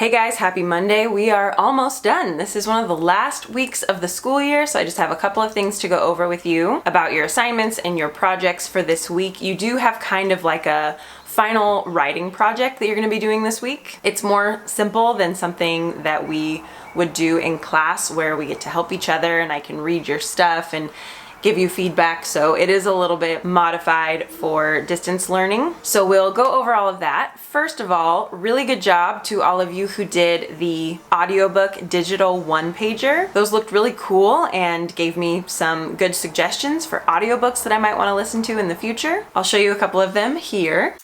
Hey guys, happy Monday. We are almost done. This is one of the last weeks of the school year, so I just have a couple of things to go over with you about your assignments and your projects for this week. You do have kind of like a final writing project that you're going to be doing this week. It's more simple than something that we would do in class where we get to help each other and I can read your stuff and give you feedback, so it is a little bit modified for distance learning. So we'll go over all of that. First of all, really good job to all of you who did the audiobook digital one-pager. Those looked really cool and gave me some good suggestions for audiobooks that I might want to listen to in the future. I'll show you a couple of them here.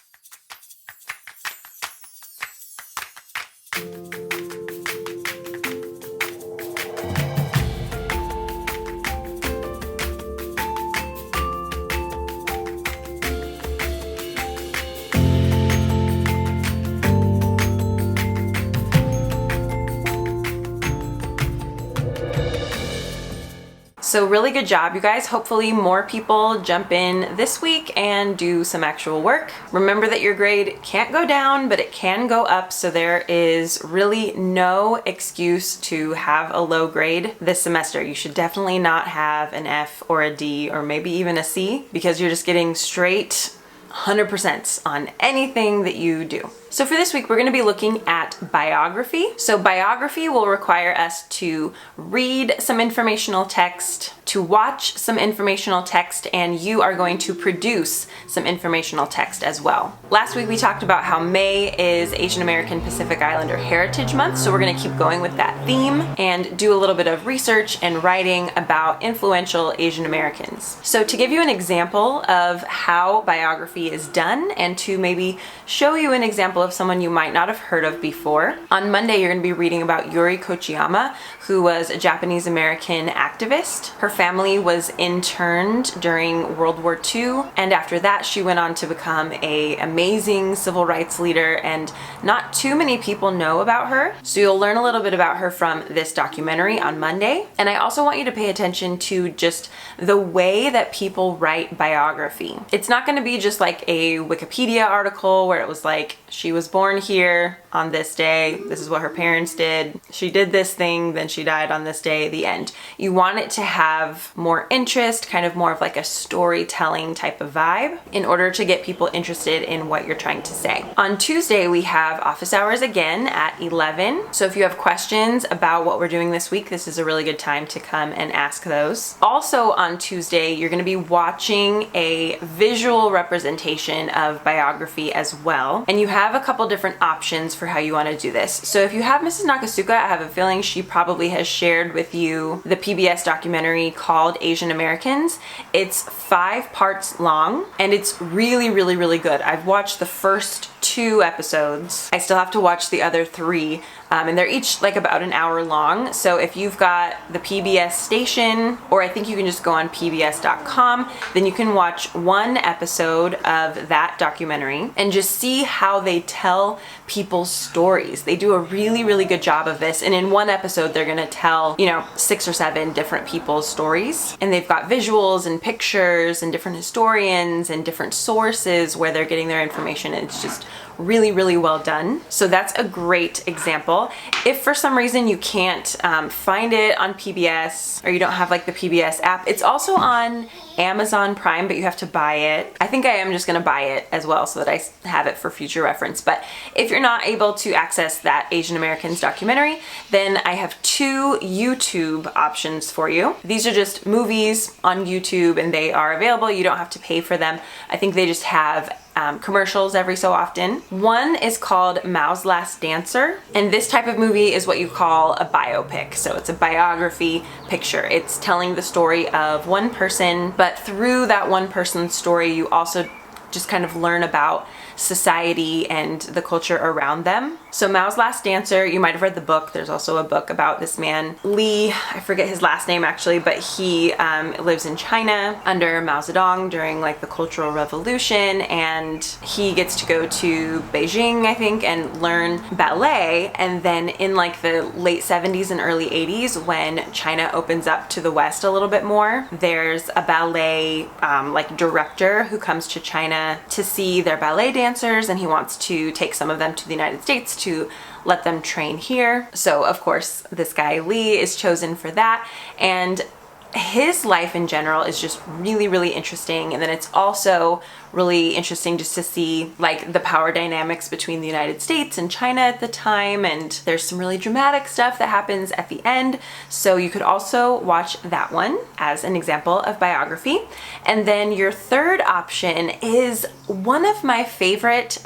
So really good job, you guys. Hopefully more people jump in this week and do some actual work. Remember that your grade can't go down, but it can go up, so there is really no excuse to have a low grade this semester. You should definitely not have an F or a D or maybe even a C, because you're just getting straight 100% on anything that you do. So for this week, we're going to be looking at biography. So biography will require us to read some informational text, to watch some informational text, and you are going to produce some informational text as well. Last week, we talked about how May is Asian American Pacific Islander Heritage Month, so we're going to keep going with that theme and do a little bit of research and writing about influential Asian Americans. So to give you an example of how biography is done and to maybe show you an example of someone you might not have heard of before. On Monday, you're going to be reading about Yuri Kochiyama, who was a Japanese American activist. Her family was interned during World War II, and after that, she went on to become an amazing civil rights leader, and not too many people know about her. So you'll learn a little bit about her from this documentary on Monday. And I also want you to pay attention to just the way that people write biography. It's not going to be just like a Wikipedia article where it was like, she was born here on this day, this is what her parents did, she did this thing, then she died on this day, the end. You want it to have more interest, kind of more of like a storytelling type of vibe in order to get people interested in what you're trying to say. On Tuesday, we have office hours again at 11. So if you have questions about what we're doing this week, this is a really good time to come and ask those. Also on Tuesday, you're going to be watching a visual representation of biography as well. And you have a couple different options for how you want to do this. So if you have Mrs. Nakasuka, I have a feeling she probably has shared with you the PBS documentary called Asian Americans. It's 5 parts long and it's really, really, really good. I've watched the first 2 episodes. I still have to watch the other 3. And they're each like about an hour long. So if you've got the PBS station, or I think you can just go on pbs.com, then you can watch 1 episode of that documentary and just see how they tell people's stories. They do a really, really good job of this. And in 1 episode, they're gonna tell, 6 or 7 different people's stories. And they've got visuals and pictures and different historians and different sources where they're getting their information. And it's just really, really well done. So that's a great example. If for some reason you can't find it on PBS, or you don't have like the PBS app, it's also on Amazon Prime, but you have to buy it. I think I am just gonna buy it as well so that I have it for future reference. But if you're not able to access that Asian Americans documentary, then I have 2 YouTube options for you. These are just movies on YouTube and they are available. You don't have to pay for them. I think they just have commercials every so often. One is called Mao's Last Dancer, and this type of movie is what you call a biopic. So it's a biography picture. It's telling the story of one person, but through that one person's story, you also just kind of learn about society and the culture around them. So Mao's Last Dancer, you might have read the book. There's also a book about this man, Lee, I forget his last name actually, but he lives in China under Mao Zedong during like the Cultural Revolution, and he gets to go to Beijing, I think, and learn ballet. And then in like the late 70s and early 80s, when China opens up to the West a little bit more, there's a ballet like director who comes to China to see their ballet dancers, and he wants to take some of them to the United States to let them train here. So of course this guy Lee is chosen for that, and his life in general is just really, really interesting. And then it's also really interesting just to see like the power dynamics between the United States and China at the time, and there's some really dramatic stuff that happens at the end. So you could also watch that one as an example of biography. And then your third option is one of my favorite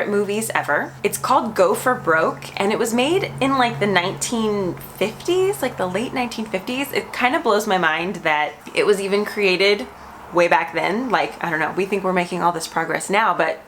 movies ever. It's called Go for Broke, and it was made in like the 1950s, like the late 1950s. It kind of blows my mind that it was even created way back then. Like, I don't know, we think we're making all this progress now, but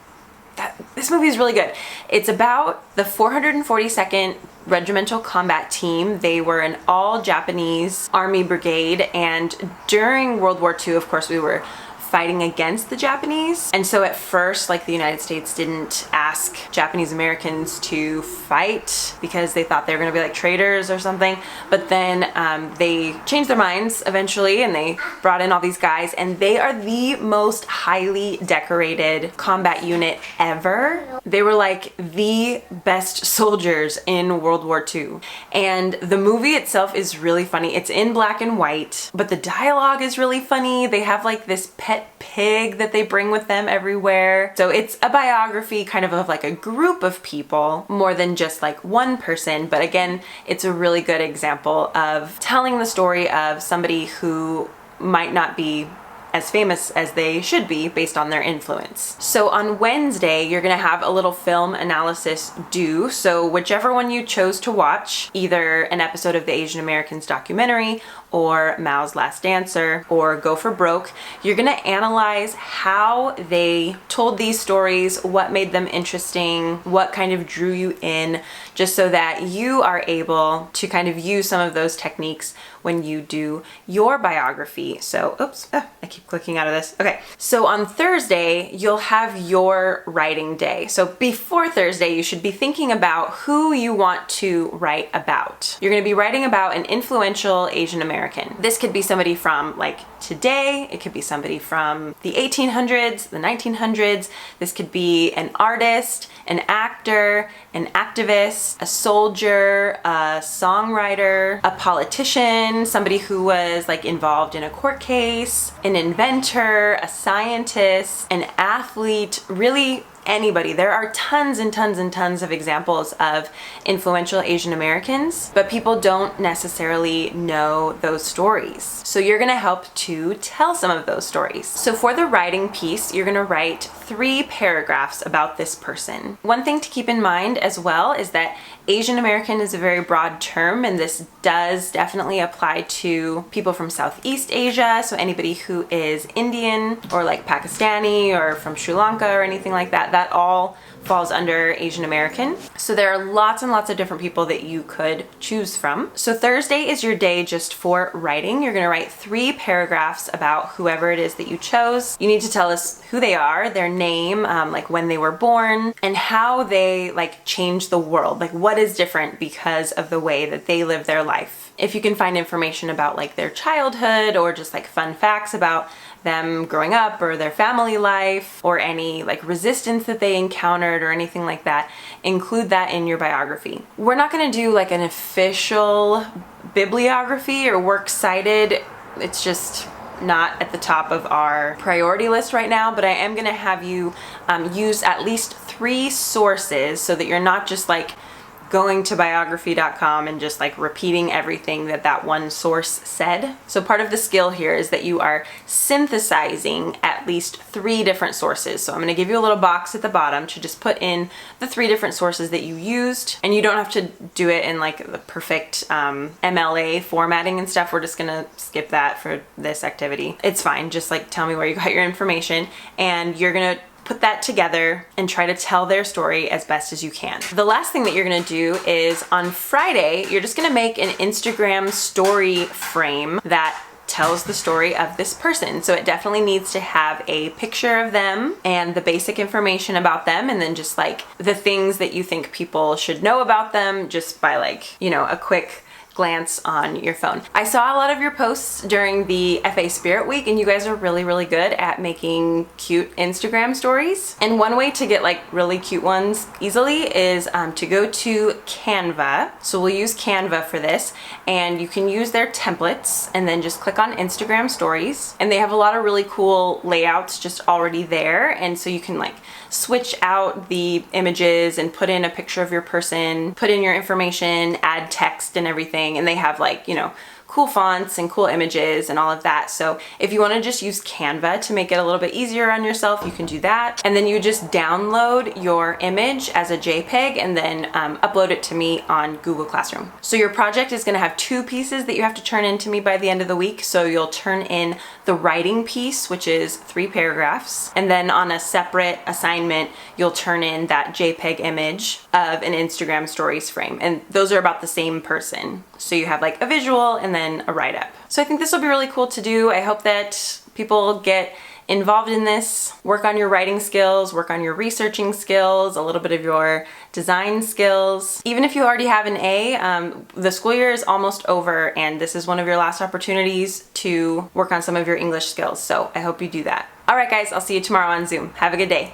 this movie is really good. It's about the 442nd Regimental Combat Team. They were an all Japanese army brigade, and during World War II, of course, we were fighting against the Japanese. And so at first, like, the United States didn't ask Japanese Americans to fight because they thought they were gonna be like traitors or something. But then they changed their minds eventually, and they brought in all these guys, and they are the most highly decorated combat unit ever. They were like the best soldiers in World War II. And the movie itself is really funny. It's in black and white, but the dialogue is really funny. They have like this pet pig that they bring with them everywhere. So it's a biography kind of like a group of people more than just like one person. But again, it's a really good example of telling the story of somebody who might not be as famous as they should be based on their influence. So on Wednesday, you're gonna have a little film analysis due. So whichever one you chose to watch, either an episode of the Asian Americans documentary or Mao's Last Dancer or Go for Broke, you're gonna analyze how they told these stories, what made them interesting, what kind of drew you in, just so that you are able to kind of use some of those techniques when you do your biography. So, oops, I keep clicking out of this. Okay, so on Thursday, you'll have your writing day. So before Thursday, you should be thinking about who you want to write about. You're gonna be writing about an influential Asian American. This could be somebody from like today, it could be somebody from the 1800s, the 1900s. This could be an artist, an actor, an activist, a soldier, a songwriter, a politician, somebody who was like involved in a court case, an inventor, a scientist, an athlete, really anybody. There are tons and tons and tons of examples of influential Asian Americans, but people don't necessarily know those stories. So you're gonna help to tell some of those stories. So for the writing piece, you're gonna write 3 paragraphs about this person. One thing to keep in mind as well is that Asian American is a very broad term, and this does definitely apply to people from Southeast Asia. So anybody who is Indian or like Pakistani or from Sri Lanka or anything like that, that all falls under Asian American. So there are lots and lots of different people that you could choose from. So Thursday is your day just for writing. You're gonna write 3 paragraphs about whoever it is that you chose. You need to tell us who they are, their name, like when they were born, and how they like changed the world. Like what is different because of the way that they live their life. If you can find information about like their childhood or just like fun facts about them growing up or their family life or any like resistance that they encountered or anything like that, include that in your biography. We're not gonna do like an official bibliography or works cited. It's just not at the top of our priority list right now, but I am gonna have you use at least 3 sources so that you're not just like going to biography.com and just like repeating everything that that one source said. So part of the skill here is that you are synthesizing at least 3 different sources. So I'm going to give you a little box at the bottom to just put in the 3 different sources that you used, and you don't have to do it in like the perfect MLA formatting and stuff. We're just going to skip that for this activity. It's fine. Just like tell me where you got your information, and you're going to put that together and try to tell their story as best as you can. The last thing that you're gonna do is on Friday, you're just gonna make an Instagram story frame that tells the story of this person. So it definitely needs to have a picture of them and the basic information about them, and then just like the things that you think people should know about them just by like, you know, a quick glance on your phone. I saw a lot of your posts during the FA Spirit Week, and you guys are really, really good at making cute Instagram stories. And one way to get like really cute ones easily is to go to Canva. So we'll use Canva for this, and you can use their templates and then just click on Instagram stories. And they have a lot of really cool layouts just already there. And so you can like switch out the images and put in a picture of your person, put in your information, add text and everything. And they have like, you know, cool fonts and cool images and all of that. So if you want to just use Canva to make it a little bit easier on yourself, you can do that. And then you just download your image as a JPEG and then upload it to me on Google Classroom. So your project is going to have 2 pieces that you have to turn in to me by the end of the week. So you'll turn in the writing piece, which is 3 paragraphs. And then on a separate assignment, you'll turn in that JPEG image of an Instagram stories frame. And those are about the same person. So you have like a visual and then a write-up. So I think this will be really cool to do. I hope that people get involved in this, work on your writing skills, work on your researching skills, a little bit of your design skills. Even if you already have an A, the school year is almost over and this is one of your last opportunities to work on some of your English skills. So I hope you do that. All right guys, I'll see you tomorrow on Zoom. Have a good day.